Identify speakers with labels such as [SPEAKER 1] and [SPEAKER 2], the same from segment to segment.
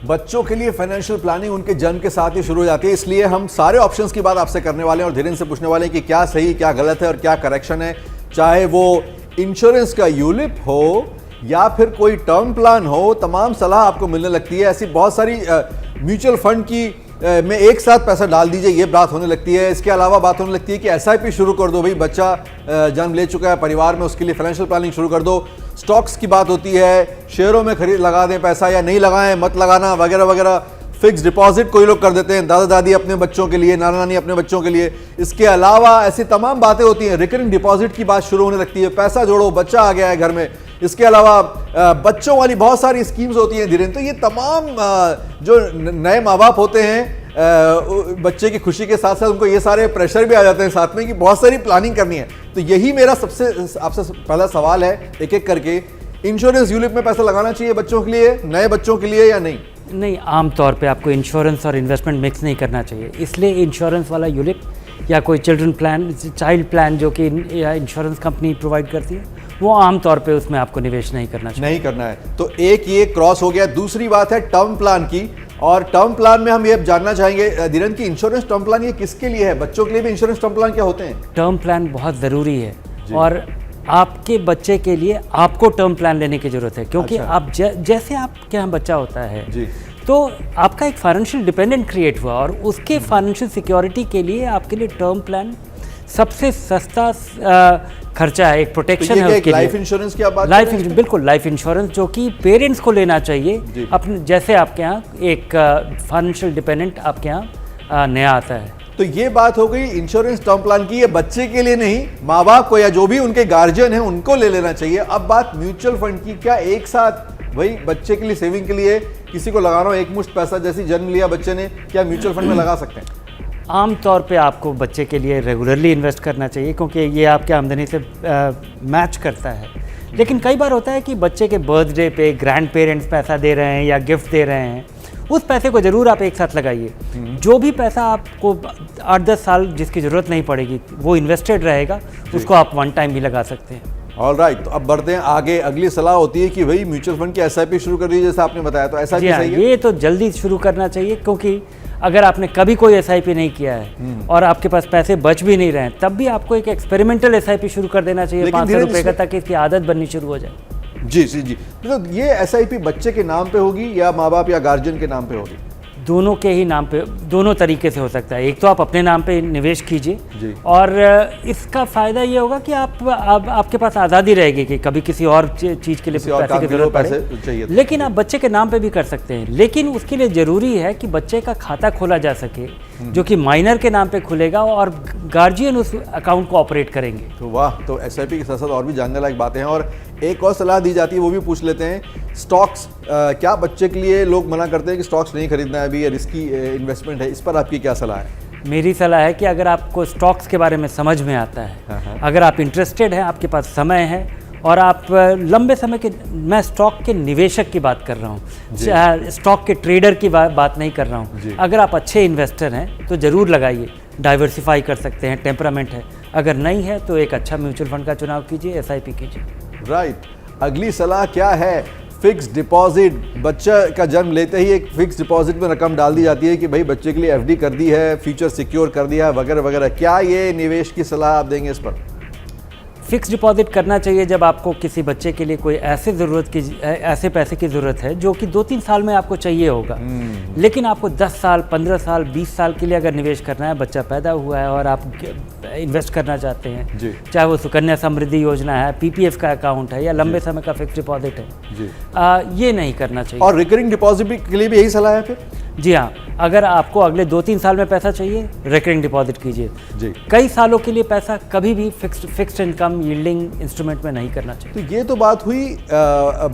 [SPEAKER 1] बच्चों के लिए फाइनेंशियल प्लानिंग उनके जन्म के साथ ही शुरू हो जाती है, इसलिए हम सारे ऑप्शंस की बात आपसे करने वाले हैं और धीरेन्द्र से पूछने वाले हैं कि क्या सही क्या गलत है और क्या करेक्शन है। चाहे वो इंश्योरेंस का यूलिप हो या फिर कोई टर्म प्लान हो, तमाम सलाह आपको मिलने लगती है। ऐसी बहुत सारी म्यूचुअल फंड की में एक साथ पैसा डाल दीजिए, ये बात होने लगती है। इसके अलावा बात होने लगती है कि एसआईपी शुरू कर दो, भाई बच्चा जन्म ले चुका है परिवार में, उसके लिए फाइनेंशियल प्लानिंग शुरू कर दो। स्टॉक्स की बात होती है, शेयरों में खरीद लगा दें पैसा या नहीं लगाएं, मत लगाना वगैरह वगैरह। फिक्स डिपॉजिट कोई लोग कर देते हैं, दादा दादी अपने बच्चों के लिए, नाना नानी अपने बच्चों के लिए। इसके अलावा ऐसी तमाम बातें होती हैं। रिकरिंग डिपॉजिट की बात शुरू होने लगती है, पैसा जोड़ो, बच्चा आ गया है घर में। इसके अलावा बच्चों वाली बहुत सारी स्कीम्स होती हैं धीरे। तो ये तमाम जो नए माँ बाप होते हैं, बच्चे की खुशी के साथ साथ उनको ये सारे प्रेशर भी आ जाते हैं साथ में कि बहुत सारी प्लानिंग करनी है। तो यही मेरा सबसे आपसे पहला सवाल है, एक एक करके। इंश्योरेंस यूलिप में पैसा लगाना चाहिए बच्चों के लिए, नए बच्चों के लिए, या नहीं?
[SPEAKER 2] नहीं, आमतौर पे आपको इंश्योरेंस और इन्वेस्टमेंट मिक्स नहीं करना चाहिए। इसलिए इंश्योरेंस वाला यूलिप या कोई चिल्ड्रन प्लान, चाइल्ड प्लान जो कि इंश्योरेंस कंपनी प्रोवाइड करती है, वो आमतौर पे उसमें आपको निवेश नहीं करना चाहिए।
[SPEAKER 1] नहीं करना है। तो एक ये क्रॉस हो गया। दूसरी बात है टर्म प्लान की, और टर्म प्लान में हम ये जानना चाहेंगे धीरेन्द्र की इंश्योरेंस टर्म प्लान ये किसके लिए है? बच्चों के लिए भी इंश्योरेंस टर्म प्लान क्या होते हैं?
[SPEAKER 2] टर्म प्लान बहुत ज़रूरी है और आपके बच्चे के लिए आपको टर्म प्लान लेने की ज़रूरत है, क्योंकि
[SPEAKER 1] अच्छा।
[SPEAKER 2] आप जैसे आपके यहाँ बच्चा होता है
[SPEAKER 1] जी।
[SPEAKER 2] तो आपका एक फाइनेंशियल डिपेंडेंट क्रिएट हुआ और उसके फाइनेंशियल सिक्योरिटी के लिए आपके लिए टर्म प्लान सबसे सस्ता खर्चा है, एक प्रोटेक्शन है उसके लिए।
[SPEAKER 1] लाइफ इंश्योरेंस की आप बात
[SPEAKER 2] लाइफ इंश्योरेंस, बिल्कुल लाइफ इंश्योरेंस जो कि पेरेंट्स को लेना चाहिए अपने, जैसे आपके यहाँ एक फाइनेंशियल डिपेंडेंट आपके यहाँ नया आता है।
[SPEAKER 1] तो ये बात हो गई इंश्योरेंस टर्म प्लान की। ये बच्चे के लिए नहीं, माँ बाप को या जो भी उनके गार्जियन हैं उनको ले लेना चाहिए। अब बात म्यूचुअल फंड की, क्या एक साथ वही बच्चे के लिए सेविंग के लिए किसी को लगाना हो एक मुश्त पैसा, जैसे जन्म लिया बच्चे ने, क्या म्यूचुअल फंड में लगा सकते हैं?
[SPEAKER 2] आमतौर पे आपको बच्चे के लिए रेगुलरली इन्वेस्ट करना चाहिए, क्योंकि ये आपके आमदनी से मैच करता है। लेकिन कई बार होता है कि बच्चे के बर्थडे पे ग्रैंड पेरेंट्स पैसा दे रहे हैं या गिफ्ट दे रहे हैं, उस पैसे को ज़रूर आप एक साथ लगाइए। जो भी पैसा आपको 8-10 साल जिसकी ज़रूरत नहीं पड़ेगी वो इन्वेस्टेड रहेगा, उसको आप वन टाइम भी लगा सकते हैं।
[SPEAKER 1] All right. तो अब बढ़ते हैं आगे। अगली सलाह होती है कि भाई म्यूचुअल फंड की एसआईपी शुरू कर दीजिए, जैसे आपने बताया। तो एसआईपी सही है?
[SPEAKER 2] ये तो जल्दी शुरू करना चाहिए, क्योंकि अगर आपने कभी कोई एसआईपी नहीं किया है और आपके पास पैसे बच भी नहीं रहे हैं, तब भी आपको एक एक्सपेरिमेंटल एसआईपी शुरू कर देना चाहिए 500 रुपये का, ताकि इसकी आदत बननी शुरू हो जाए।
[SPEAKER 1] जी जी जी। तो ये एसआईपी बच्चे के नाम पे होगी या माँ बाप या गार्जियन के नाम पे होगी?
[SPEAKER 2] दोनों के ही नाम पे, दोनों तरीके से हो सकता है। एक तो आप अपने नाम पे निवेश कीजिए, और इसका फ़ायदा ये होगा कि आपके पास आज़ादी रहेगी कि कभी किसी और चीज़ के लिए पैसे की जरूरत पड़े। लेकिन आप बच्चे के नाम पे भी कर सकते हैं, लेकिन उसके लिए ज़रूरी है कि बच्चे का खाता खोला जा सके, जो कि माइनर के नाम पे खुलेगा और गार्जियन उस अकाउंट को ऑपरेट करेंगे।
[SPEAKER 1] तो वाह, तो एसआईपी के साथ साथ और भी जानने लायक बातें हैं। और एक और सलाह दी जाती है, वो भी पूछ लेते हैं। स्टॉक्स, क्या बच्चे के लिए लोग मना करते हैं कि स्टॉक्स नहीं खरीदना है अभी, ये रिस्की इन्वेस्टमेंट है, इस पर आपकी क्या सलाह है?
[SPEAKER 2] मेरी सलाह है कि अगर आपको स्टॉक्स के बारे में समझ में आता है, अगर आप इंटरेस्टेड हैं, आपके पास समय है और आप लंबे समय के, मैं स्टॉक के निवेशक की बात कर रहा हूँ, स्टॉक के ट्रेडर की बात नहीं कर रहा हूँ। अगर आप अच्छे इन्वेस्टर हैं तो ज़रूर लगाइए, डाइवर्सिफाई कर सकते हैं, टेम्परामेंट है। अगर नहीं है तो एक अच्छा म्यूचुअल फंड का चुनाव कीजिए, एसआईपी कीजिए।
[SPEAKER 1] राइट। अगली सलाह क्या है? Fix deposit. बच्चा का जन्म लेते ही एक फिक्स डिपॉजिट में रकम डाल दी जाती है कि भाई बच्चे के लिए एफडी कर दी है, फ्यूचर सिक्योर कर दिया है, वगैरह वगैरह। क्या ये निवेश की सलाह आप देंगे इस पर?
[SPEAKER 2] फिक्स डिपॉजिट करना चाहिए जब आपको किसी बच्चे के लिए कोई ऐसे पैसे की ज़रूरत है जो कि 2-3 साल में आपको चाहिए होगा। लेकिन आपको 10 साल, 15 साल, 20 साल के लिए अगर निवेश करना है, बच्चा पैदा हुआ है और आप इन्वेस्ट करना चाहते हैं, चाहे वो सुकन्या समृद्धि योजना है, पीपीएफ का अकाउंट है या लंबे समय का फिक्स डिपॉजिट है, ये नहीं करना चाहिए।
[SPEAKER 1] और रिकरिंग डिपॉजिट के लिए भी यही सलाह है फिर?
[SPEAKER 2] जी हाँ, अगर आपको अगले 2-3 साल में पैसा चाहिए, रिकरिंग डिपॉजिट कीजिए। कई सालों के लिए पैसा कभी भी फिक्स्ड इनकम यील्डिंग इंस्ट्रूमेंट में नहीं करना चाहिए।
[SPEAKER 1] तो ये तो बात हुई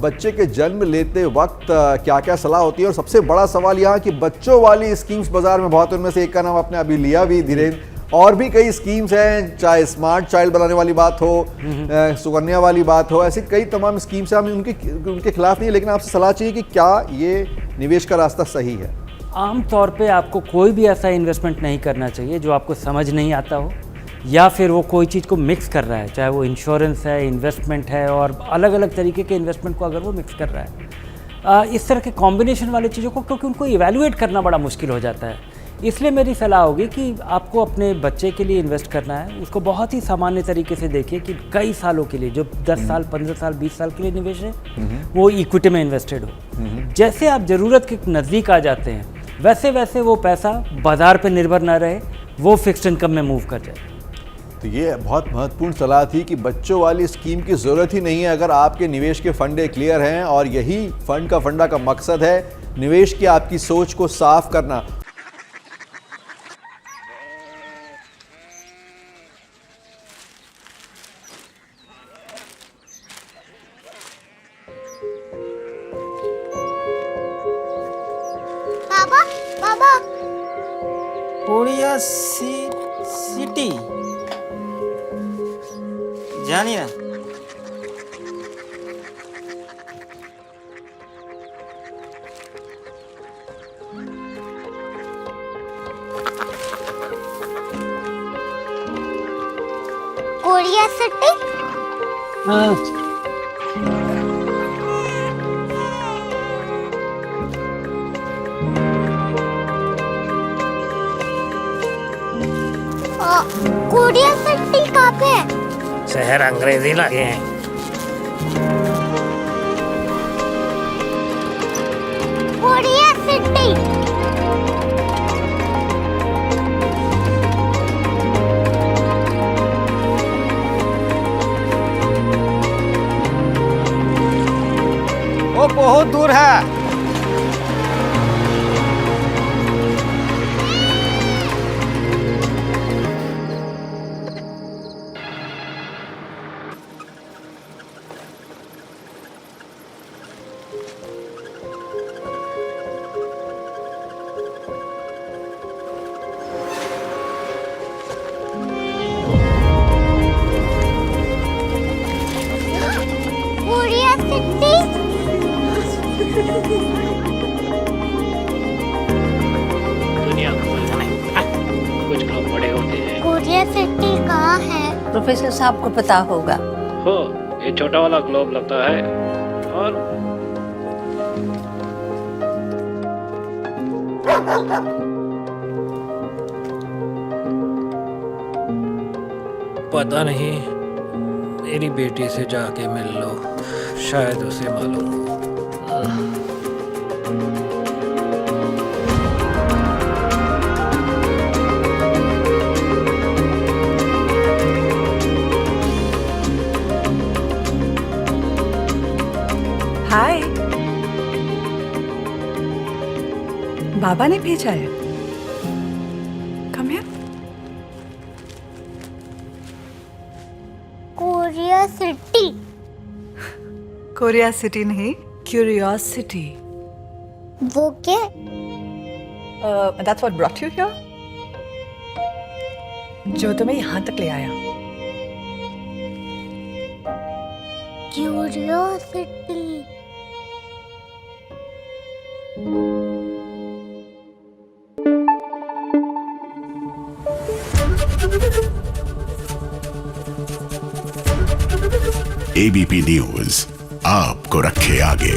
[SPEAKER 1] बच्चे के जन्म लेते वक्त क्या क्या सलाह होती है। और सबसे बड़ा सवाल यहाँ कि बच्चों वाली स्कीम्स बाजार में बहुत, उनमें से एक का नाम आपने अभी लिया भी धीरेन्द्र। और भी कई स्कीम्स हैं, चाहे स्मार्ट चाइल्ड बनाने वाली बात हो, सुकन्या वाली बात हो, ऐसी कई तमाम स्कीम्स हैं। हम उनके खिलाफ नहीं, लेकिन आपसे सलाह चाहिए कि क्या ये निवेश का रास्ता सही है?
[SPEAKER 2] आमतौर पे आपको कोई भी ऐसा इन्वेस्टमेंट नहीं करना चाहिए जो आपको समझ नहीं आता हो, या फिर वो कोई चीज़ को मिक्स कर रहा है, चाहे वो इंश्योरेंस है, इन्वेस्टमेंट है, और अलग अलग तरीके के इन्वेस्टमेंट को अगर वो मिक्स कर रहा है। इस तरह के कॉम्बिनेशन वाली चीज़ों को, क्योंकि उनको इवैल्यूएट करना बड़ा मुश्किल हो जाता है। इसलिए मेरी सलाह होगी कि आपको अपने बच्चे के लिए इन्वेस्ट करना है, उसको बहुत ही सामान्य तरीके से देखिए कि कई सालों के लिए, जो 10 साल 15 साल 20 साल के लिए निवेश है, वो इक्विटी में इन्वेस्टेड हो। जैसे आप ज़रूरत के नज़दीक आ जाते हैं, वैसे वैसे वो पैसा बाजार पर निर्भर ना रहे, वो फिक्स्ड इनकम में मूव कर जाए।
[SPEAKER 1] तो ये बहुत महत्वपूर्ण सलाह थी कि बच्चों वाली स्कीम की ज़रूरत ही नहीं है अगर आपके निवेश के फंडे क्लियर हैं, और यही फंड का फंडा का मकसद है, निवेश की आपकी सोच को साफ करना।
[SPEAKER 3] बाबा बाबा
[SPEAKER 4] कोरिया सिटी जानिए ना।
[SPEAKER 3] कोरिया सिटी कोरिया सिटी कहाँ पे है?
[SPEAKER 4] शहर अंग्रेजी लगे हैं।
[SPEAKER 3] कोरिया सिटी
[SPEAKER 4] वो बहुत दूर है।
[SPEAKER 3] कोरिया सिटी
[SPEAKER 5] दुनिया कुछ लोग बड़े होते हैं।
[SPEAKER 3] कोरिया सिटी कहाँ है?
[SPEAKER 6] प्रोफेसर साहब को पता होगा।
[SPEAKER 5] हो, ये छोटा वाला ग्लोब लगता है, और पता नहीं, मेरी बेटी से जाके मिल लो, शायद उसे मालूम हो।
[SPEAKER 6] हाय, बाबा ने भेजा है। Come here.
[SPEAKER 3] Korea city
[SPEAKER 6] Korea city नहीं, क्यूरियोसिटी।
[SPEAKER 3] वो क्या?
[SPEAKER 6] That's what brought you here, जो तुम्हें यहाँ तक ले आया।
[SPEAKER 3] क्यूरियोसिटी
[SPEAKER 7] एबीपी न्यूज आपको रखे आगे।